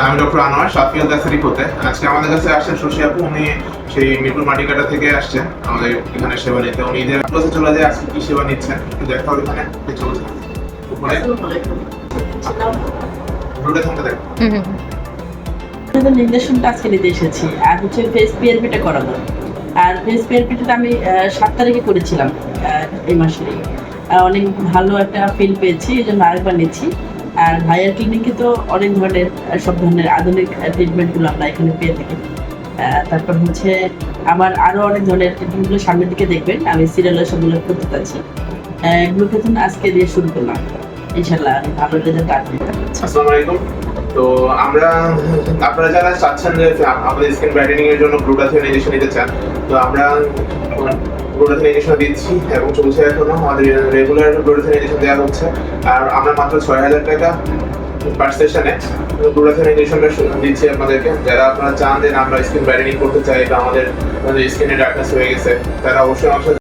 আমি ডক্টর আনোয়ার শাফিউল দাসেরি হতে। আজকে আমাদের কাছে আসছেন শশী আপু, উনি সেই মিরপুর মাটিকাটা থেকে আসছেন আমাদের এখানে সেবা নিতে। উনি যে ক্লাসে চলে যায় আজকে কি সেবা নিচ্ছেন একটু দেখা হবে এখানে চলছে উপরে রোডে থামতে দেখ। নির্দেশনটা আজকে নিতে এসেছি আর হচ্ছে ফেস পিআরপিটা করাবো। আর ফেস পিআরপিটা আমি 7 তারিখে করেছিলাম এই মাসেরই। অনেক ভালো একটা ফিল পেয়েছি, এই জন্য আরেকবার নিচ্ছি। আর ভাইয়ার ক্লিনিকে তো অনেক ধরনের সব ধরনের আধুনিক ট্রিটমেন্টগুলো আমরা এখানে পেয়ে থাকি। তারপর হচ্ছে আমার আরও অনেক ধরনের ট্রিটমেন্টগুলো সামনের দিকে দেখবেন, আমি সিরিয়ালে সবগুলো করতে চাচ্ছি। এগুলো প্রথম আজকে দিয়ে শুরু করলাম, ইনশাল্লাহ ভালো রেজাল্ট আসবে। আসসালামু আলাইকুম। তো আপনারা যারা চাচ্ছেন যে আমাদের স্কিন ব্রাইটেনিং এর জন্য গ্লুটাথিয়ন ইনজেকশন নিতে চান, তো আমরা গ্লুটাথিয়ন ইনজেকশন দিচ্ছি এবং চলছে এখনো আমাদের রেগুলার গ্লুটাথিয়ন ইনজেকশন দেওয়া হচ্ছে। আর আমরা মাত্র ৬,০০০ টাকা পার সেশনে গ্লুটাথিয়ন ইনজেকশনটা দিচ্ছি আপনাদেরকে। যারা আপনারা চান যে আমরা স্কিন ব্রাইটেনিং করতে চাই বা আমাদের স্কিনে ডার্কনেস হয়ে গেছে, তারা অবশ্যই আমার সাথে